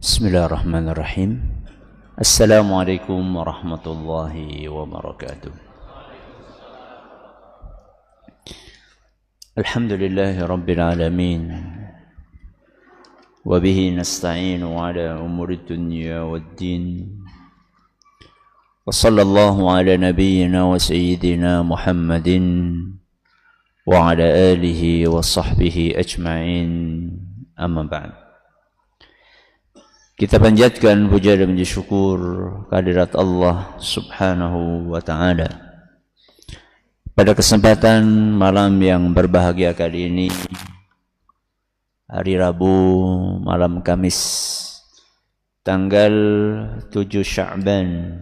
Bismillahirrahmanirrahim. Assalamualaikum warahmatullahi wabarakatuh. Alhamdulillahi rabbil alamin. Wa bihi nasta'inu ala umuri dunya waddin. Wa sallallahu ala nabiyyina wa sayyidina Muhammadin wa ala alihi wa sahbihi ajma'in. Amma ba'd. Kita panjatkan puja dan puji syukur kehadirat Allah Subhanahu wa taala. Pada kesempatan malam yang berbahagia kali ini, hari Rabu malam Kamis tanggal 7 Sya'ban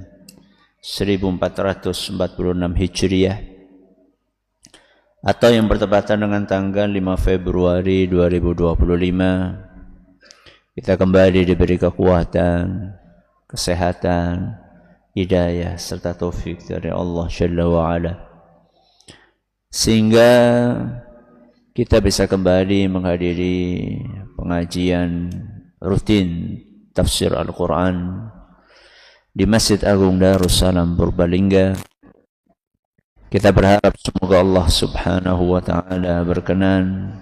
1446 Hijriah atau yang bertepatan dengan tanggal 5 Februari 2025, kita kembali diberi kekuatan, kesehatan, hidayah serta taufik dari Allah Jalla wa Ala, sehingga kita bisa kembali menghadiri pengajian rutin tafsir Al-Quran di Masjid Agung Darussalam Purbalingga. Kita berharap semoga Allah Subhanahu wa taala berkenan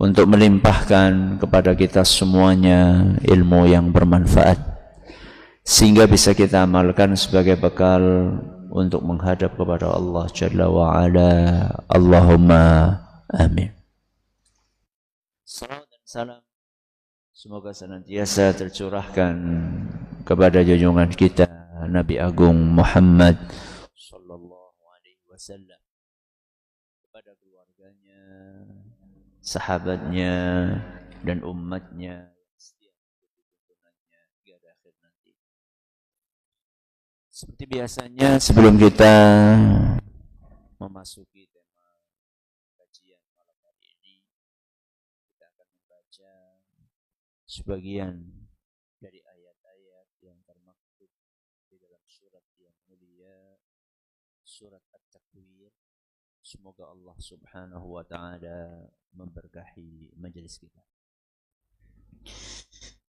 untuk melimpahkan kepada kita semuanya ilmu yang bermanfaat, sehingga bisa kita amalkan sebagai bekal untuk menghadap kepada Allah Jalla wa Ala. Allahumma amin. Salam dan salam semoga senantiasa tercurahkan kepada junjungan kita Nabi Agung Muhammad sallallahu alaihi wasallam, kepada keluarganya, sahabatnya, dan umatnya setia mengikuti tuntunannya hingga akhir nanti. Seperti biasanya, sebelum kita memasuki tema kajian malam hari ini, kita akan membaca sebagian dari ayat-ayat yang termaktub di dalam surat yang mulia, surat At-Takwir. Semoga Allah Subhanahu wa taala memberkahi majelis kita.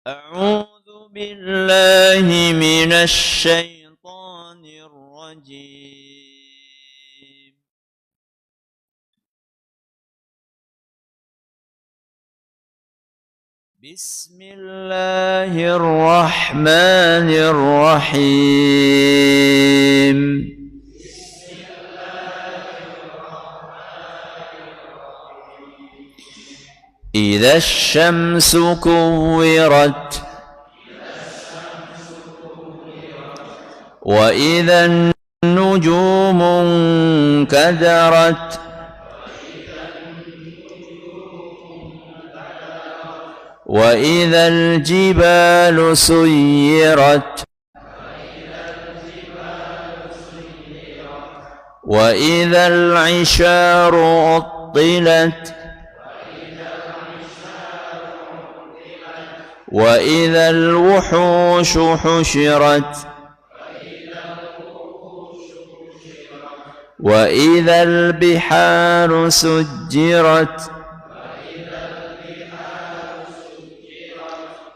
A'udzu billahi minasy syaithanir rajim. Bismillahirrahmanirrahim. إذا الشمس كورت وإذا النجوم انكدرت وإذا الجبال سيرت وإذا العشار عطلت وإذا الوحوش حشرت وإذا البحار سجرت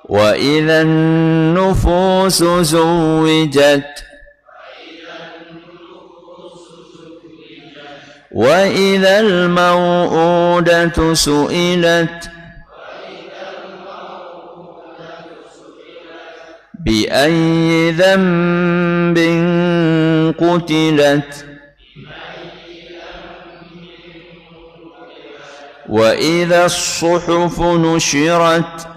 وإذا النفوس زوجت وإذا الموءودة سئلت بأي ذنب قتلت وإذا الصحف نشرت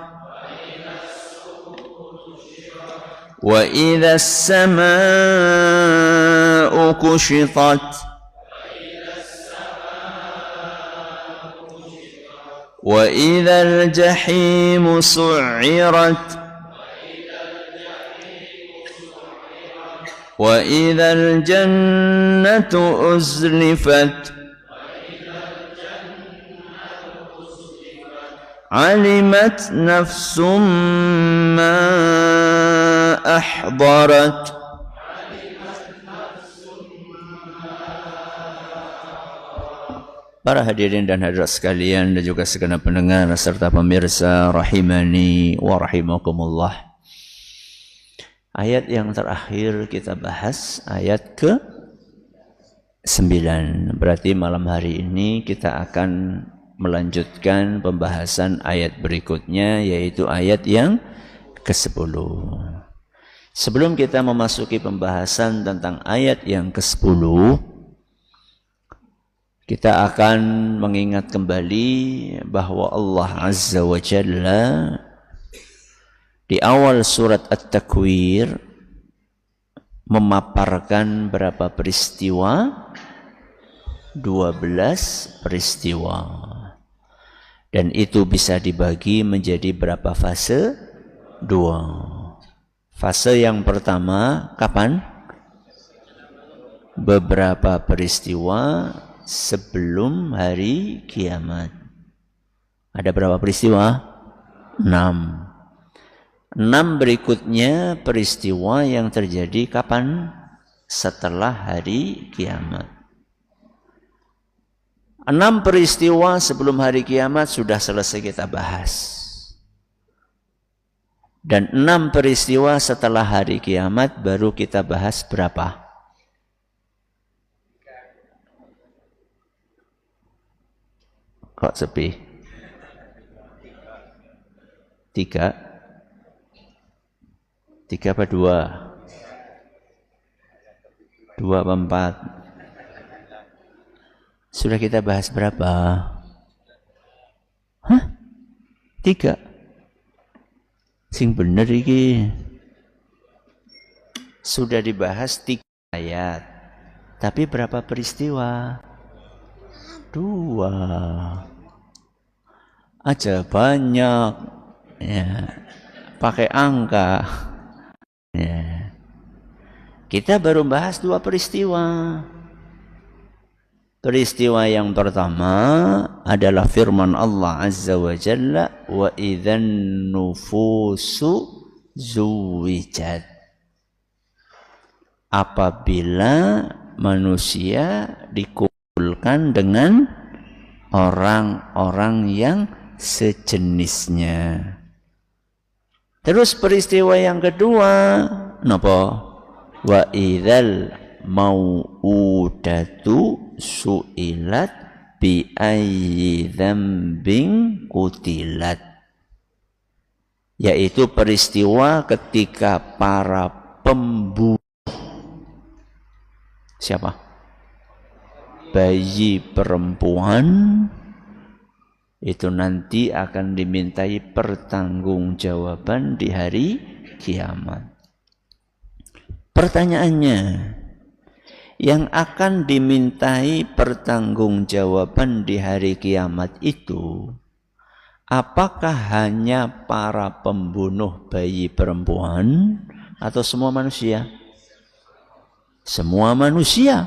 وإذا السماء كشطت وإذا الجحيم سعرت وإذا الجنة أزلفت alimat nafsum ma ahdarat. Para hadirin dan hadirat sekalian dan juga segenap pendengar serta pemirsa rahimani wa rahimakumullah. Ayat yang terakhir kita bahas ayat ke-9. Berarti malam hari ini kita akan melanjutkan pembahasan ayat berikutnya, yaitu ayat yang ke-10. Sebelum kita memasuki pembahasan tentang ayat yang ke-10, kita akan mengingat kembali bahwa Allah Azza wa Jalla di awal surat At-Takwir memaparkan berapa peristiwa? 12 peristiwa. Dan itu bisa dibagi menjadi berapa fase? 2. Fase yang pertama kapan? Beberapa peristiwa sebelum hari kiamat. Ada berapa peristiwa? 6. 6 berikutnya peristiwa yang terjadi kapan? Setelah hari kiamat. 6 peristiwa sebelum hari kiamat sudah selesai kita bahas. Dan 6 peristiwa setelah hari kiamat baru kita bahas berapa? Kok sepi? 3? 3 apa 2? 2 apa 4? Sudah kita bahas berapa? Hah? 3? Sing bener iki. Sudah dibahas 3 ayat. Tapi berapa peristiwa? 2 aja banyak ya, pakai angka ya. Kita baru bahas 2 peristiwa. Peristiwa yang pertama adalah firman Allah Azza wa Jalla, wa idzan nufusu zuwijat. Apabila manusia dikumpulkan dengan orang-orang yang sejenisnya. Terus peristiwa yang kedua, napa? Wa idzal mau'udatu su'ilat bi ayyi dzambin qutilat. Yaitu peristiwa ketika para pembunuh, siapa? Bayi perempuan itu nanti akan dimintai pertanggungjawaban di hari kiamat. Pertanyaannya, yang akan dimintai pertanggungjawaban di hari kiamat itu, apakah hanya para pembunuh bayi perempuan atau semua manusia? Semua manusia.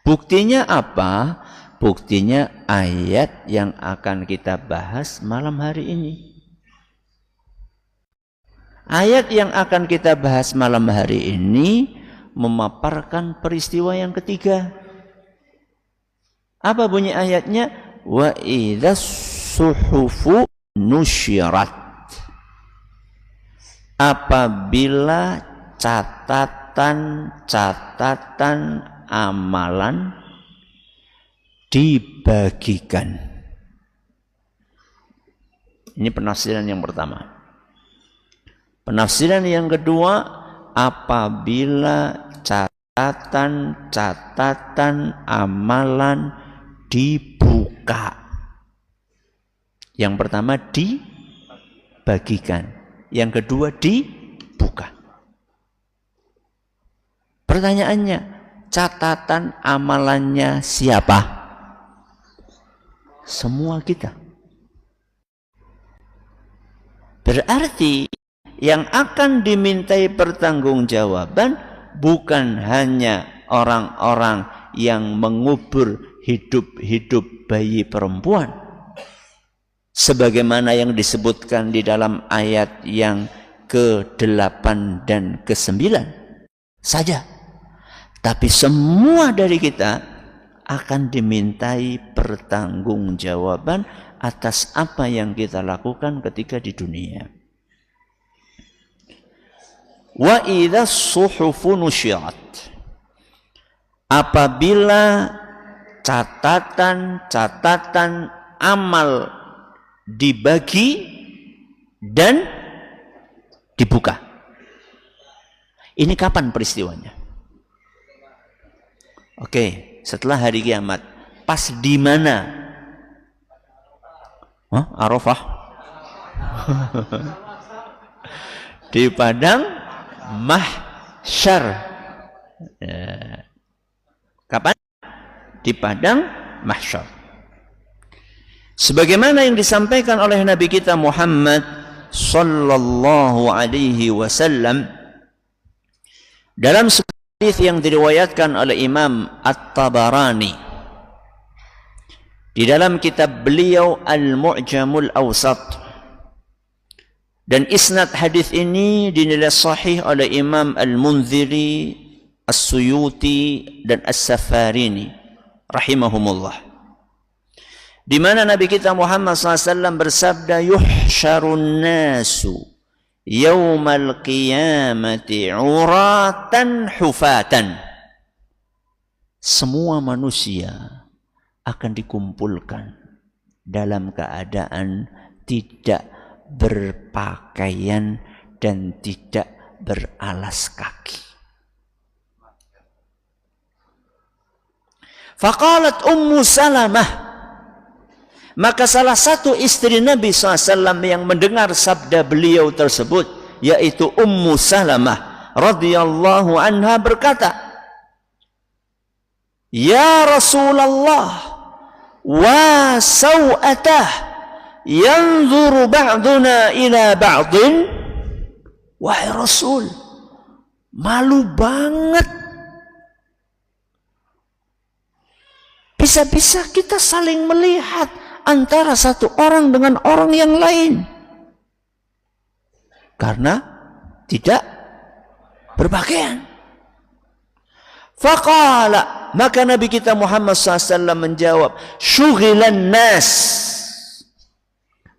Buktinya apa? Buktinya ayat yang akan kita bahas malam hari ini. Ayat yang akan kita bahas malam hari ini memaparkan peristiwa yang ketiga. Apa bunyi ayatnya? Wa idzas suhufu nusyirat. Apabila catatan amalan dibagikan. Ini penafsiran yang pertama. Penafsiran yang kedua, apabila catatan amalan dibuka. Yang pertama dibagikan, yang kedua dibuka. Pertanyaannya, catatan amalannya siapa? Semua kita. Berarti yang akan dimintai pertanggungjawaban bukan hanya orang-orang yang mengubur hidup-hidup bayi perempuan, sebagaimana yang disebutkan di dalam ayat yang ke-8 dan ke-9 saja. Tapi semua dari kita akan dimintai pertanggungjawaban atas apa yang kita lakukan ketika di dunia. Wa idza suhufu nusyirat, apabila catatan-catatan amal dibagi dan dibuka. Ini kapan peristiwanya? Oke, setelah hari kiamat. Pas di mana? Arafah. Di padang mahsyar. Kapan? Di padang mahsyar. Sebagaimana yang disampaikan oleh Nabi kita Muhammad sallallahu alaihi wasallam dalam hadis yang diriwayatkan oleh Imam At-Tabarani di dalam kitab beliau Al-Mu'jamul Awsat, dan isnad hadis ini dinilai sahih oleh Imam Al-Munziri, As-Suyuti dan As-Safarini rahimahumullah, di mana Nabi kita Muhammad SAW bersabda, yuhsyarun nasu yaumal qiyamati uratan hufatan. Semua manusia akan dikumpulkan dalam keadaan tidak berpakaian dan tidak beralas kaki. Faqalat Ummu Salamah, maka salah satu istri Nabi SAW yang mendengar sabda beliau tersebut, yaitu Ummu Salamah radhiyallahu anha, berkata, ya Rasulullah, wa saw'atah yanzuru ba'duna ila ba'din. Wahai Rasul, malu banget. Bisa-bisa kita saling melihat antara satu orang dengan orang yang lain karena tidak berpakaian. Faqala, maka Nabi kita Muhammad SAW menjawab, syughilan nas,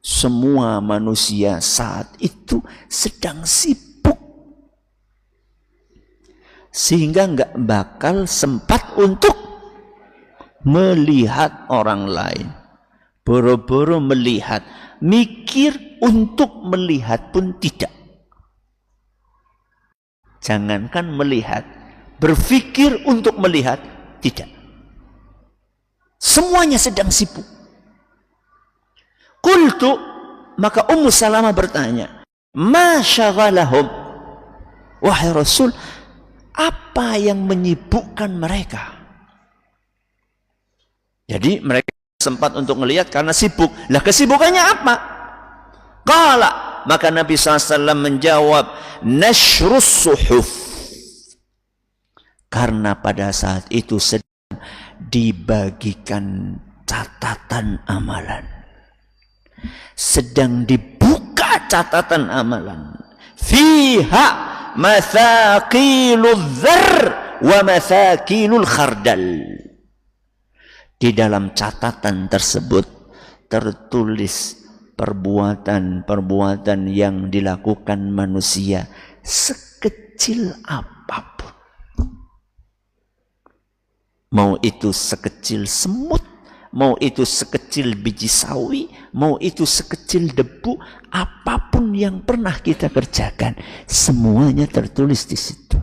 semua manusia saat itu sedang sibuk sehingga nggak bakal sempat untuk melihat orang lain. Boro-boro melihat, mikir untuk melihat pun tidak. Jangankan melihat, berpikir untuk melihat tidak. Semuanya sedang sibuk. Qultu, maka Ummu Salamah bertanya, ma syaghalahum, wahai Rasul, apa yang menyibukkan mereka? Jadi mereka sempat untuk melihat karena sibuk. Lah kesibukannya apa? Qala, maka Nabi SAW menjawab, nashrus suhuf, karena pada saat itu sedang dibagikan catatan amalan, sedang dibuka catatan amalan. Fiha mathaqilul dzar wa mathaqilul khardal. Di dalam catatan tersebut tertulis perbuatan-perbuatan yang dilakukan manusia sekecil apapun. Mau itu sekecil semut, mau itu sekecil biji sawi, mau itu sekecil debu, apapun yang pernah kita kerjakan, semuanya tertulis di situ.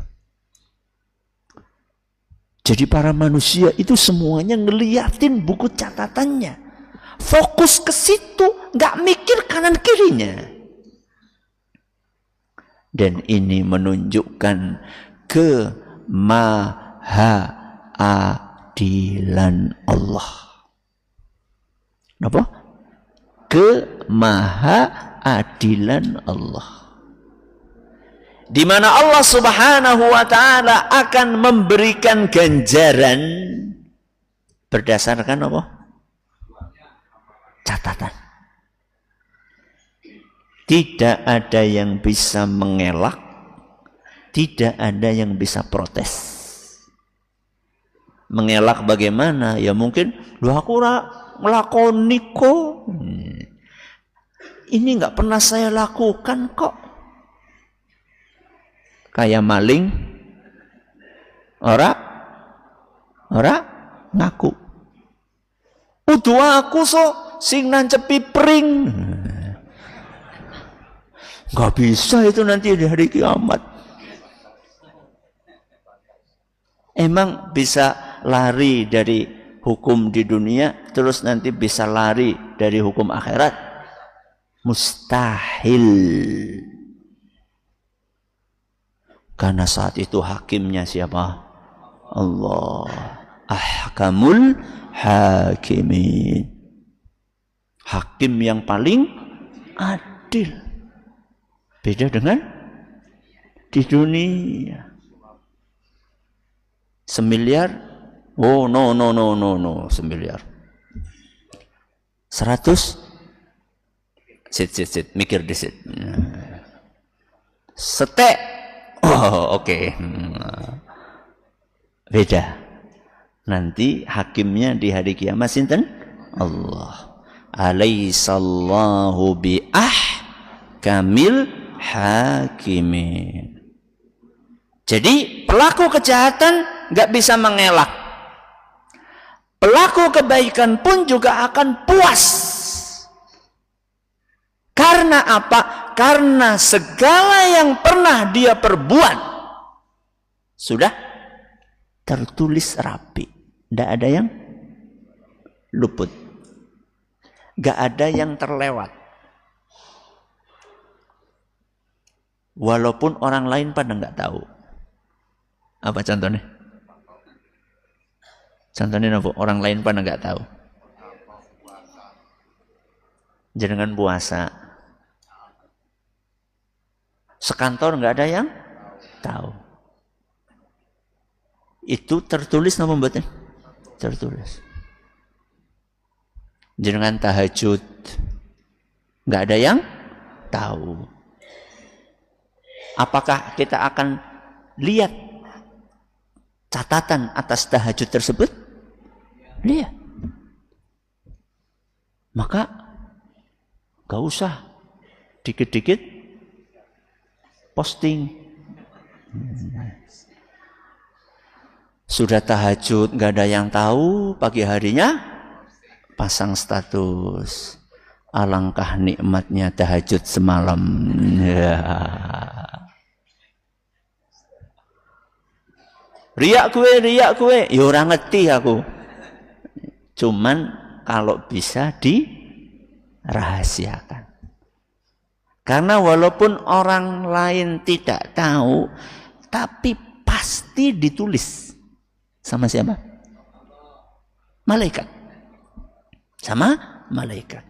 Jadi para manusia itu semuanya ngeliatin buku catatannya, fokus ke situ, nggak mikir kanan kirinya. Dan ini menunjukkan kemahaadilan Allah. Apa? Kemahaadilan Allah. Di mana Allah Subhanahu wa taala akan memberikan ganjaran berdasarkan apa? Catatan. Tidak ada yang bisa mengelak, tidak ada yang bisa protes. Mengelak bagaimana? Ya mungkin, loh aku ngelakoni kok. Ini nggak pernah saya lakukan kok. Kayak maling, ora ngaku. Udu aku so sing nancepi pring. Nggak bisa itu nanti di hari kiamat. Emang bisa lari dari hukum di dunia, terus nanti bisa lari dari hukum akhirat? Mustahil. Karena saat itu hakimnya siapa? Allah. Ahkamul hakimin. Hakim yang paling adil. Beda dengan di dunia. 1 miliar? Oh no, 1 miliar. 100? Sit, mikir disit. Setek. Oh oke. Beda. Nanti hakimnya di hari kiamat sinten? Allah. Alaihissallahu biahkamil hakimin. Jadi pelaku kejahatan nggak bisa mengelak. Pelaku kebaikan pun juga akan puas. Karena apa? Karena segala yang pernah dia perbuat sudah tertulis rapi. Tidak ada yang luput. Nggak ada yang terlewat. Walaupun orang lain pada nggak tahu. Apa contohnya? Contohnya apa? Orang lain pada nggak tahu. Jangan puasa. Sekantor nggak ada yang tahu. Itu tertulis nama mboten? Tertulis. Jangan tahajud. Nggak ada yang tahu. Apakah kita akan lihat catatan atas tahajud tersebut? Lihat. Maka gak usah dikit-dikit posting. Sudah tahajud gak ada yang tahu, pagi harinya pasang status. Alangkah nikmatnya tahajud semalam. Ya. Riak kue, ya orang ngerti aku. Cuman kalau bisa dirahasiakan. Karena walaupun orang lain tidak tahu, tapi pasti ditulis. Sama siapa? Malaikat. Sama malaikat.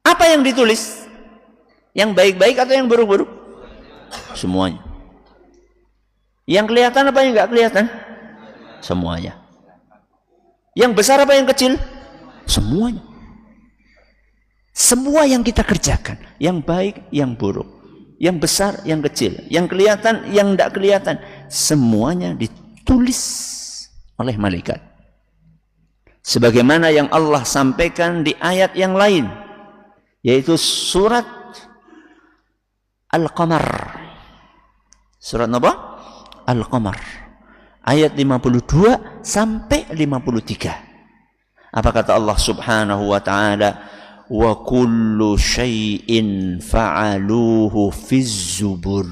Apa yang ditulis? Yang baik-baik atau yang buruk-buruk? Semuanya. Yang kelihatan apa yang nggak kelihatan? Semuanya. Yang besar apa yang kecil? Semuanya. Semua yang kita kerjakan, yang baik, yang buruk, yang besar, yang kecil, yang kelihatan, yang tidak kelihatan, semuanya ditulis oleh malaikat. Sebagaimana yang Allah sampaikan di ayat yang lain, yaitu surat Al-Qamar. Surat apa? Al-Qamar. Ayat 52 sampai 53. Apa kata Allah Subhanahu wa taala? Wa kullu syai'in fa'aluhu fiz zubur.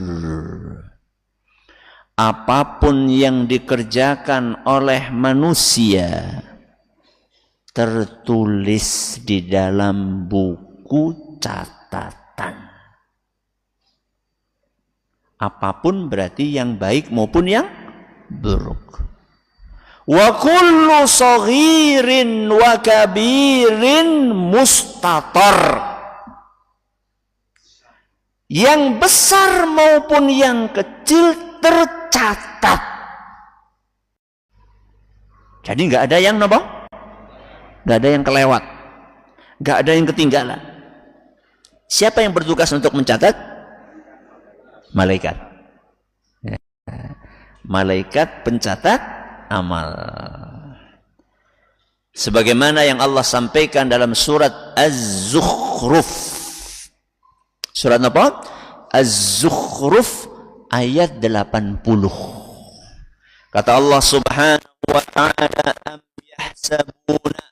Apapun yang dikerjakan oleh manusia tertulis di dalam buku catatan. Apapun berarti yang baik maupun yang buruk. Wa kullu saghirin wa kabirin mustatar. Yang besar maupun yang kecil tercatat. Jadi nggak ada yang apa? Nggak ada yang kelewat. Nggak ada yang ketinggalan. Siapa yang bertugas untuk mencatat? Malaikat. Malaikat pencatat amal. Sebagaimana yang Allah sampaikan dalam surat Az-Zukhruf. Surat apa? Az-Zukhruf ayat 80. Kata Allah Subhanahu wa ta'ala, am yahsabuna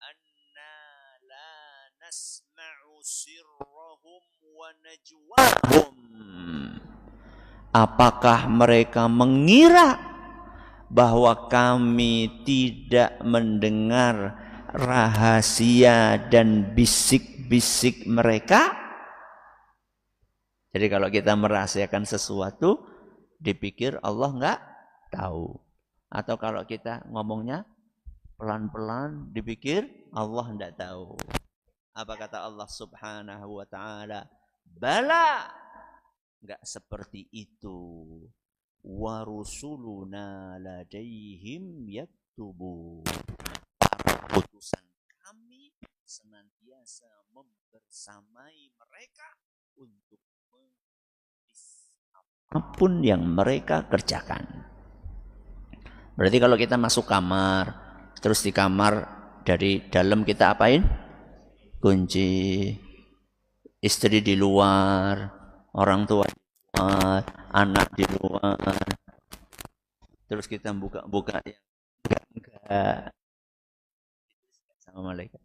anna la nasma'u sirrahum wa najwahum. Apakah mereka mengira bahwa kami tidak mendengar rahasia dan bisik-bisik mereka? Jadi kalau kita merahasiakan sesuatu, dipikir Allah enggak tahu. Atau kalau kita ngomongnya pelan-pelan, dipikir Allah enggak tahu. Apa kata Allah Subhanahu wa ta'ala? Bala, enggak seperti itu. Wa rusuluna ladaihim yaktubun. Para utusan kami senantiasa membersamai mereka untuk menulis apapun yang mereka kerjakan. Berarti kalau kita masuk kamar, terus di kamar dari dalam kita apain? Kunci. Istri di luar, orang tua di luar, anak di luar. Terus kita buka-buka yang enggak sama malaikat.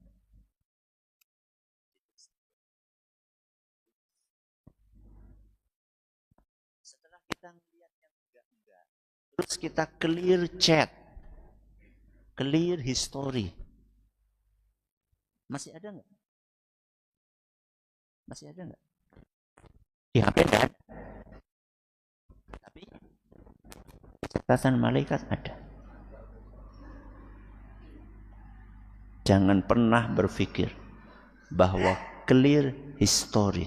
Setelah kita melihat yang enggak, terus kita clear chat, clear history. Masih ada enggak? Masih ada enggak? Di HP enggak ada. Tapi catatan malaikat ada. Jangan pernah berpikir bahwa clear history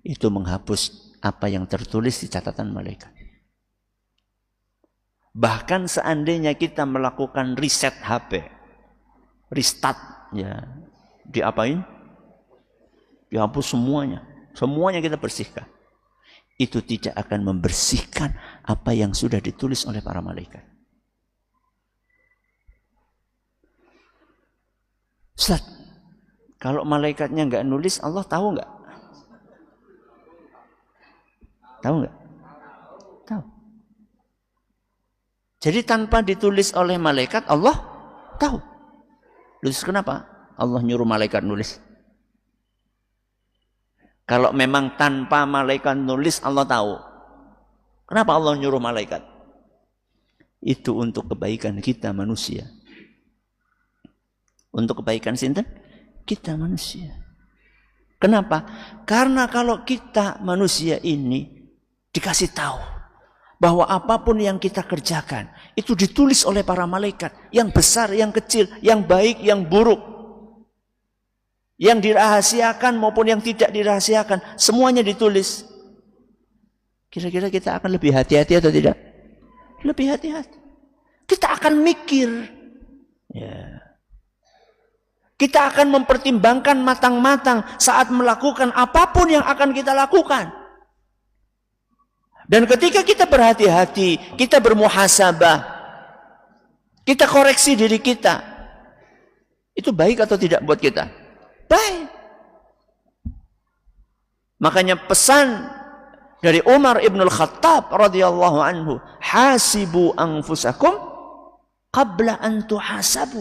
itu menghapus apa yang tertulis di catatan malaikat. Bahkan seandainya kita melakukan reset HP, restart, ya, diapain? Dihapus semuanya. Semuanya kita bersihkan. Itu tidak akan membersihkan apa yang sudah ditulis oleh para malaikat. Ustaz, kalau malaikatnya nggak nulis, Allah tahu nggak? Tahu nggak? Tahu. Jadi tanpa ditulis oleh malaikat, Allah tahu. Terus kenapa Allah nyuruh malaikat nulis? Kalau memang tanpa malaikat nulis Allah tahu. Kenapa Allah nyuruh malaikat? Itu untuk kebaikan kita manusia. Untuk kebaikan sinten? Kita manusia. Kenapa? Karena kalau kita manusia ini dikasih tahu bahwa apapun yang kita kerjakan itu ditulis oleh para malaikat, yang besar, yang kecil, yang baik, yang buruk. Yang dirahasiakan maupun yang tidak dirahasiakan, semuanya ditulis. Kira-kira kita akan lebih hati-hati atau tidak? Lebih hati-hati. Kita akan mikir. Ya. Kita akan mempertimbangkan matang-matang saat melakukan apapun yang akan kita lakukan. Dan ketika kita berhati-hati, kita bermuhasabah, kita koreksi diri kita, itu baik atau tidak buat kita? Baik. Makanya pesan dari Umar ibn al-Khattab radhiyallahu anhu, hasibu anfusakum qabla an tuhasabu.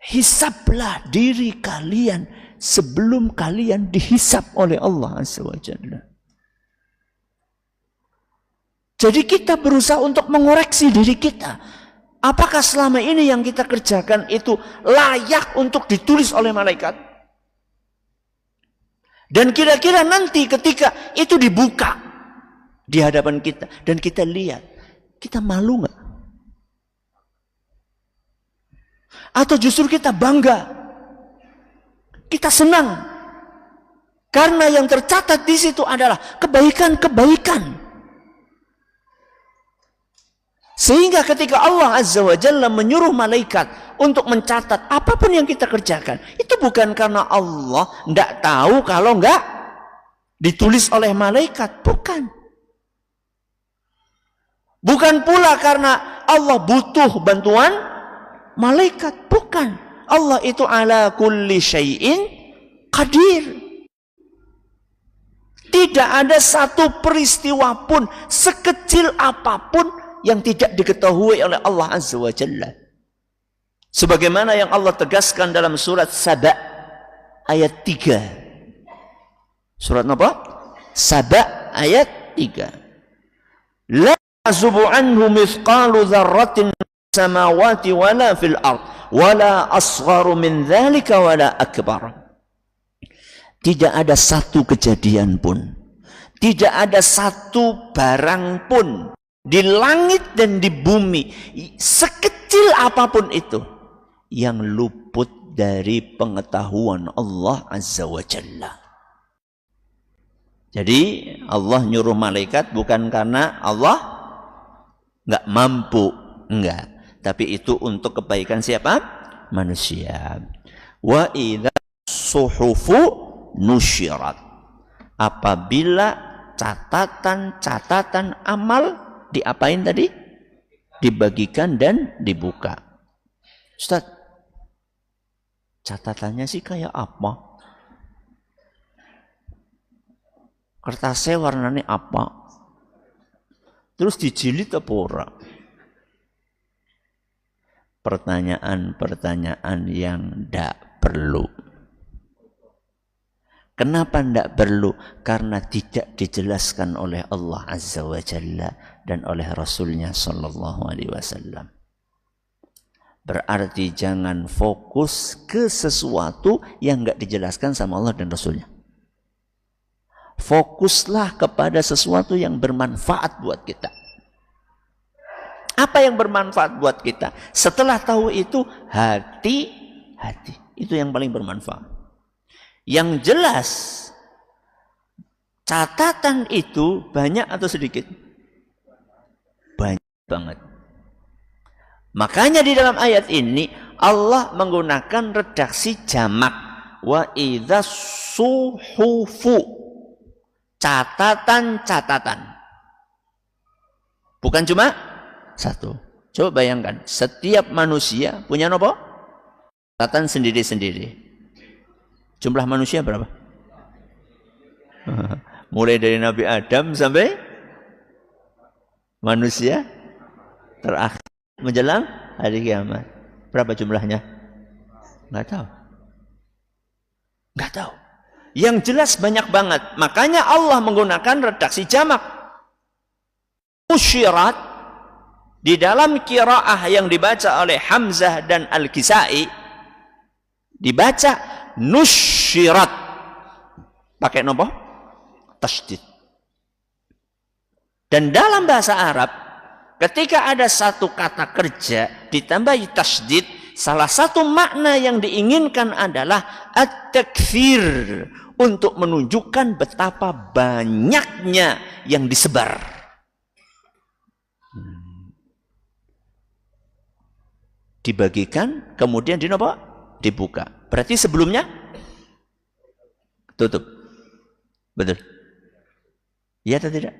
Hisablah diri kalian sebelum kalian dihisab oleh Allah Azza wa Jalla. Jadi kita berusaha untuk mengoreksi diri kita. Apakah selama ini yang kita kerjakan itu layak untuk ditulis oleh malaikat? Dan kira-kira nanti ketika itu dibuka di hadapan kita dan kita lihat, kita malu nggak? Atau justru kita bangga? Kita senang? Karena yang tercatat di situ adalah kebaikan-kebaikan. Sehingga ketika Allah Azza wa Jalla menyuruh malaikat untuk mencatat apapun yang kita kerjakan, itu bukan karena Allah tidak tahu kalau enggak ditulis oleh malaikat, bukan. Bukan pula karena Allah butuh bantuan malaikat, bukan. Allah itu ala kulli syai'in qadir. Tidak ada satu peristiwa pun sekecil apapun yang tidak diketahui oleh Allah Azza wa Jalla. Sebagaimana yang Allah tegaskan dalam surat Saba ayat 3. Surat apa? Saba ayat 3. La yazubu anhu mithqalu dzarratin samawati wala fil ard wala asgharu min dzalika wala akbar. Tidak ada satu kejadian pun, tidak ada satu barang pun di langit dan di bumi, sekecil apapun itu, yang luput dari pengetahuan Allah Azza wa Jalla. Jadi Allah nyuruh malaikat bukan karena Allah nggak mampu, enggak. Tapi itu untuk kebaikan siapa? Manusia. Wa idza suhufu nusyirat, apabila catatan-catatan amal diapain tadi? Dibagikan dan dibuka. Ustaz, catatannya sih kayak apa? Kertasnya warnanya apa? Terus dijilid apa ora? Pertanyaan-pertanyaan yang tidak perlu. Kenapa tidak perlu? Karena tidak dijelaskan oleh Allah Azza wa Jalla dan oleh Rasulnya Sallallahu Alaihi Wasallam. Berarti jangan fokus ke sesuatu yang tidak dijelaskan sama Allah dan Rasulnya. Fokuslah kepada sesuatu yang bermanfaat buat kita. Apa yang bermanfaat buat kita? Setelah tahu itu, hati. Itu yang paling bermanfaat. Yang jelas, catatan itu banyak atau sedikit? Banyak banget. Makanya di dalam ayat ini Allah menggunakan redaksi jamak. Wa idza suhufu, catatan-catatan. Bukan cuma satu. Coba bayangkan, setiap manusia punya apa? Catatan sendiri-sendiri. Jumlah manusia berapa? Mulai dari Nabi Adam sampai manusia terakhir menjelang hari kiamat. Berapa jumlahnya? Nggak tahu. Nggak tahu. Yang jelas banyak banget. Makanya Allah menggunakan redaksi jamak. Nusyirat di dalam qiraah yang dibaca oleh Hamzah dan Al-Kisai dibaca nusyirat pakai nopo? Tasydid. Dan dalam bahasa Arab ketika ada satu kata kerja ditambahi tasydid, salah satu makna yang diinginkan adalah at-takfir, untuk menunjukkan betapa banyaknya yang disebar. Dibagikan kemudian dibuka. Berarti sebelumnya tutup. Betul. Iya atau tidak?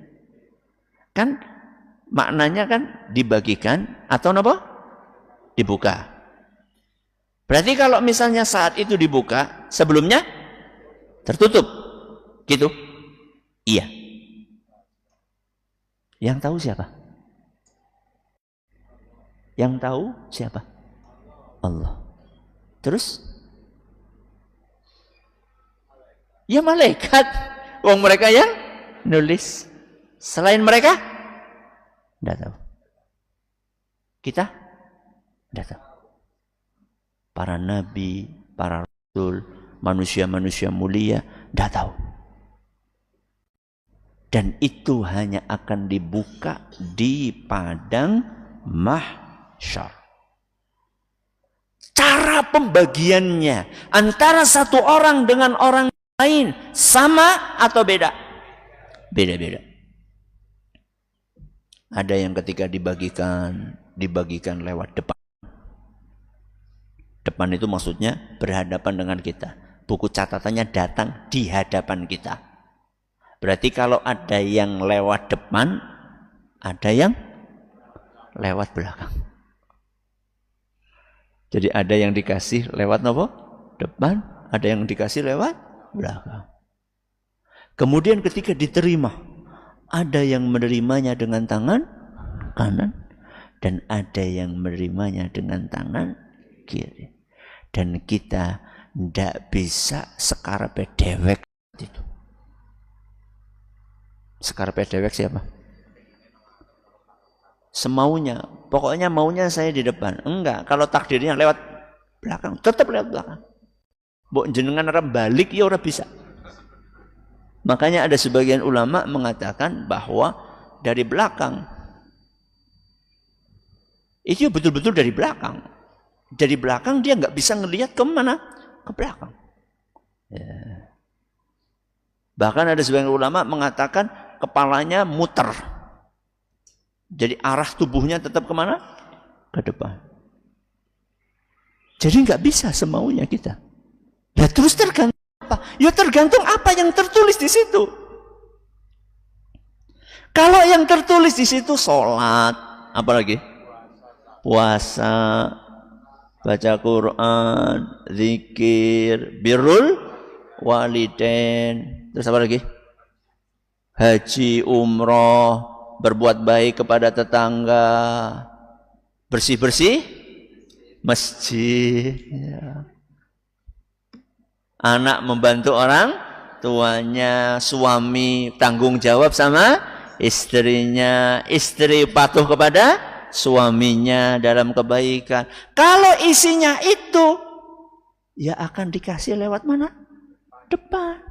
Kan maknanya kan dibagikan atau apa? Dibuka. Berarti kalau misalnya saat itu dibuka, sebelumnya tertutup. Gitu? Iya. Yang tahu siapa? Yang tahu siapa? Allah. Terus? Ya malaikat. Wong mereka yang nulis. Selain mereka? Tidak tahu. Kita? Tidak tahu. Para nabi, para rasul, manusia-manusia mulia, tidak tahu. Dan itu hanya akan dibuka di padang mahsyar. Cara pembagiannya antara satu orang dengan orang lain sama atau beda? Beda-beda. Ada yang ketika dibagikan lewat depan. Depan itu maksudnya berhadapan dengan kita. Buku catatannya datang di hadapan kita. Berarti kalau ada yang lewat depan, ada yang lewat belakang. Jadi ada yang dikasih lewat apa? Depan, ada yang dikasih lewat belakang. Kemudian ketika diterima, ada yang menerimanya dengan tangan kanan dan ada yang menerimanya dengan tangan kiri. Dan kita tidak bisa sekarepe dewek itu. Sekarepe dewek siapa? Semaunya, pokoknya maunya saya di depan. Enggak, kalau takdirnya lewat belakang, tetap lewat belakang. Mbok jenengan ora balik ya ora bisa. Makanya ada sebagian ulama mengatakan bahwa dari belakang itu betul-betul dari belakang. Dari belakang dia nggak bisa ngelihat ke mana? Ke belakang. Ya. Bahkan ada sebagian ulama mengatakan kepalanya muter. Jadi arah tubuhnya tetap kemana? Ke depan. Jadi nggak bisa semaunya kita. Ya terus tergantung apa? Ya tergantung apa yang tertulis di situ. Kalau yang tertulis di situ sholat, apalagi puasa, baca Quran, zikir, birrul walidain, terus apa lagi? Haji, umroh, berbuat baik kepada tetangga, bersih-bersih masjid, ya. Anak membantu orang tuanya, suami tanggung jawab sama istrinya, istri patuh kepada suaminya dalam kebaikan. Kalau isinya itu, ya akan dikasih lewat mana? Depan.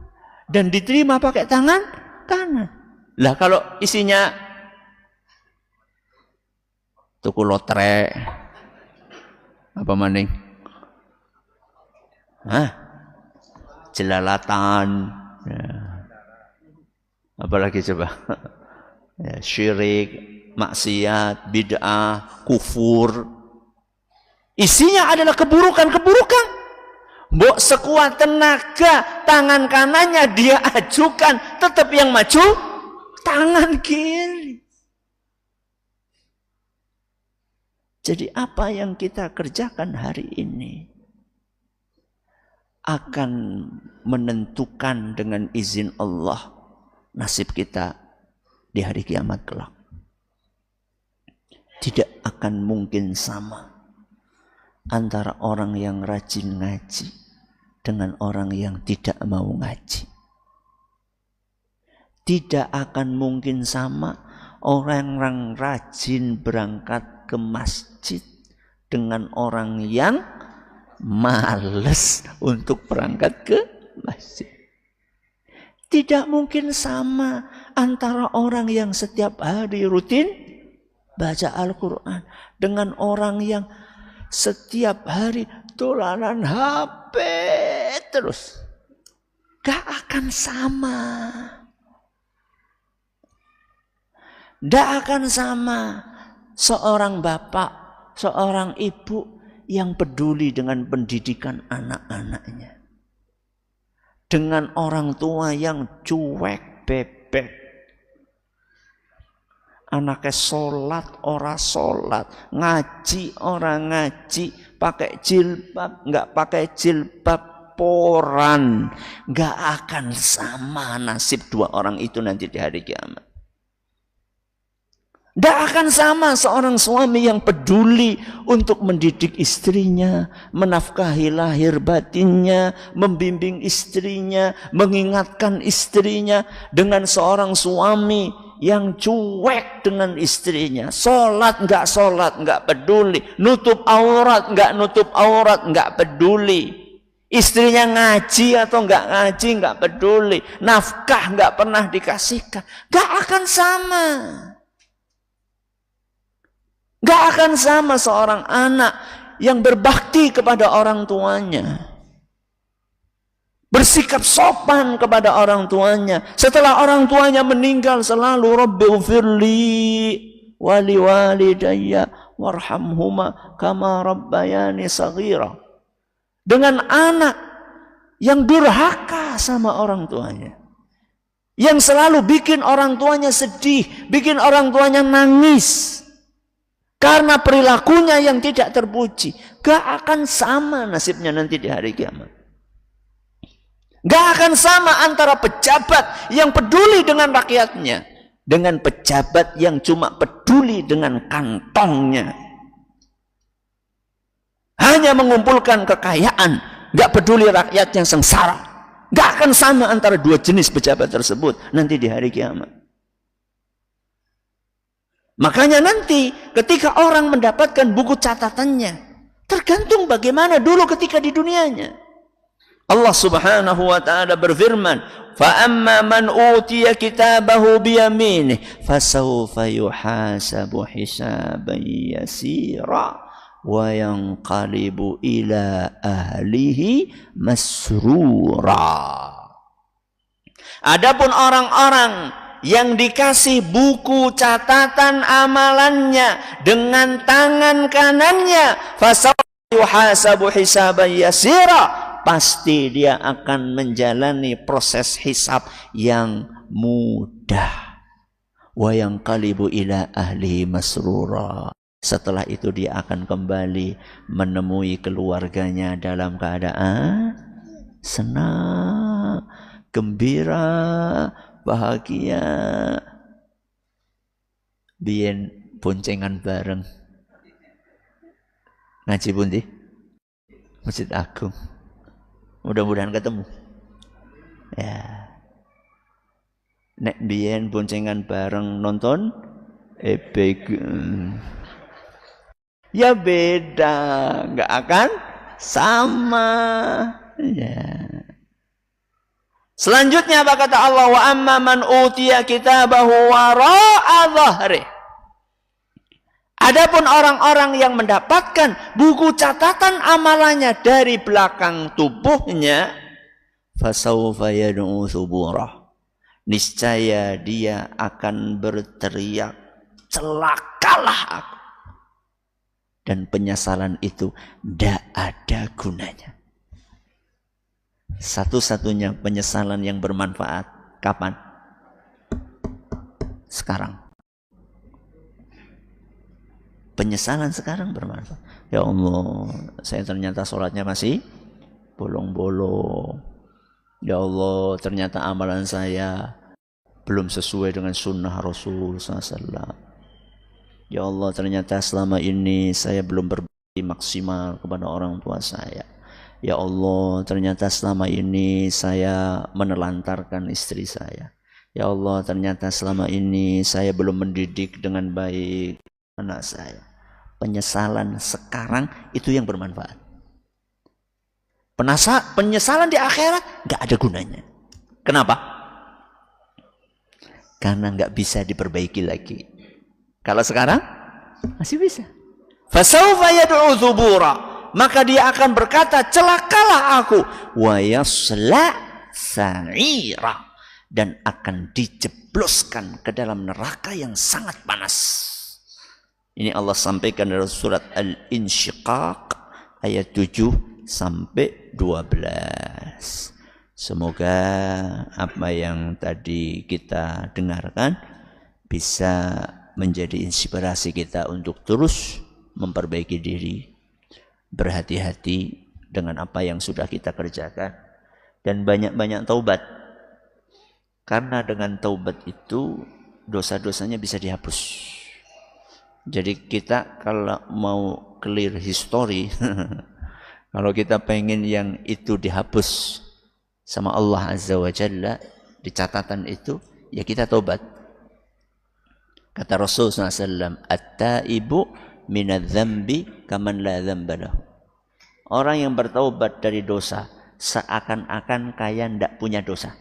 Dan diterima pakai tangan kanan. Lah kalau isinya tuku lotre apa maning? Jelalatan. Ya. Apalagi coba? Ya, syirik, maksiat, bid'ah, kufur. Isinya adalah keburukan-keburukan. Mbok sekuat tenaga tangan kanannya dia ajukan, tetap yang maju tangan kiri. Jadi apa yang kita kerjakan hari ini akan menentukan dengan izin Allah nasib kita di hari kiamat kelak. Tidak akan mungkin sama antara orang yang rajin ngaji dengan orang yang tidak mau ngaji. Tidak akan mungkin sama orang yang rajin berangkat ke masjid dengan orang yang malas untuk berangkat ke masjid. Tidak mungkin sama antara orang yang setiap hari rutin baca Al-Quran dengan orang yang setiap hari dolanan HP terus. Gak akan sama. Gak akan sama seorang bapak, seorang ibu yang peduli dengan pendidikan anak-anaknya. Dengan orang tua yang cuek bebek. Anaknya sholat, ora sholat. Ngaji, orang ngaji. Pakai jilbab, enggak pakai jilbab, poran. Enggak akan sama nasib dua orang itu nanti di hari kiamat. Tidak akan sama seorang suami yang peduli untuk mendidik istrinya, menafkahi lahir batinnya, membimbing istrinya, mengingatkan istrinya, dengan seorang suami yang cuek dengan istrinya. Sholat enggak peduli, nutup aurat enggak peduli. Istrinya ngaji atau enggak ngaji enggak peduli, nafkah enggak pernah dikasihkan. Enggak akan sama. Gak akan sama seorang anak yang berbakti kepada orang tuanya, bersikap sopan kepada orang tuanya, setelah orang tuanya meninggal selalu Rabbighfirli, wa liwalidayya warhamhuma kama rabbayani shaghira. Dengan anak yang durhaka sama orang tuanya, yang selalu bikin orang tuanya sedih, bikin orang tuanya nangis karena perilakunya yang tidak terpuji, gak akan sama nasibnya nanti di hari kiamat. Gak akan sama antara pejabat yang peduli dengan rakyatnya dengan pejabat yang cuma peduli dengan kantongnya, hanya mengumpulkan kekayaan, gak peduli rakyat yang sengsara. Gak akan sama antara dua jenis pejabat tersebut nanti di hari kiamat. Makanya nanti ketika orang mendapatkan buku catatannya, tergantung bagaimana dulu ketika di dunianya. Allah Subhanahu wa taala berfirman, "Fa amma man utiya kitabahu bi yaminih, fasawfa yuhasabu hisaban yasira wa yanqalibu ila ahlihi masrura." Adapun orang-orang yang dikasih buku catatan amalannya dengan tangan kanannya, fasawfa yuhasabu hisaban yasira, pasti dia akan menjalani proses hisab yang mudah. Wa yanqalibu ila ahlihi masrura. Setelah itu dia akan kembali menemui keluarganya dalam keadaan senang, gembira, bahagia. Biyen boncengan bareng. Ngaji pundi? Masjid Agung. Mudah-mudahan ketemu. Ya. Nek biyen boncengan bareng nonton Ebek. Ya beda, nggak akan sama. Ya. Selanjutnya apa kata Allah? Wa amma man utiya kitabahu wara'a dhahri. Adapun orang-orang yang mendapatkan buku catatan amalannya dari belakang tubuhnya, fasawfa yad'u thuburah. Niscaya dia akan berteriak, celakalah aku. Dan penyesalan itu tidak ada gunanya. Satu-satunya penyesalan yang bermanfaat kapan? Sekarang. Penyesalan sekarang bermanfaat. Ya Allah, saya ternyata sholatnya masih bolong-bolong. Ya Allah, ternyata amalan saya belum sesuai dengan sunnah Rasul SAW. Ya Allah, ternyata selama ini saya belum berbakti maksimal kepada orang tua saya. Ya Allah, ternyata selama ini saya menelantarkan istri saya. Ya Allah, ternyata selama ini saya belum mendidik dengan baik anak saya. Penyesalan sekarang itu yang bermanfaat. Penyesalan di akhirat gak ada gunanya. Kenapa? Karena gak bisa diperbaiki lagi. Kalau sekarang masih bisa. Fasawfa yad'u thubura, maka dia akan berkata, celakalah aku. Wa yasla sa'ira, dan akan dijebloskan ke dalam neraka yang sangat panas. Ini Allah sampaikan dalam surat Al-Insyiqaq ayat 7 sampai 12. Semoga apa yang tadi kita dengarkan bisa menjadi inspirasi kita untuk terus memperbaiki diri, berhati-hati dengan apa yang sudah kita kerjakan, dan banyak-banyak taubat. Karena dengan taubat itu dosa-dosanya bisa dihapus. Jadi kita kalau mau clear history, kalau kita pengen yang itu dihapus sama Allah Azza wa Jalla di catatan itu, ya kita taubat. Kata Rasulullah SAW, at-taibu minadz-dzambi kaman la dzamba lahu. Orang yang bertaubat dari dosa seakan-akan kayak ndak punya dosa.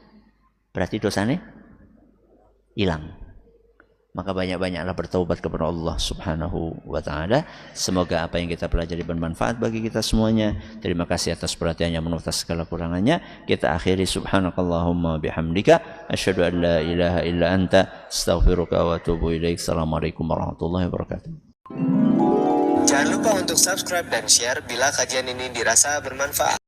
Berarti dosanya hilang. maka banyak-banyaklah bertaubat kepada Allah Subhanahu wa taala. Semoga apa yang kita pelajari bermanfaat bagi kita semuanya. Terima kasih atas perhatiannya, menurut segala kurangannya. Kita akhiri subhanakallahumma bihamdika asyhadu an la ilaha illa anta astaghfiruka wa atubu ilaik. Assalamualaikum warahmatullahi wabarakatuh. Jangan lupa untuk subscribe dan share bila kajian ini dirasa bermanfaat.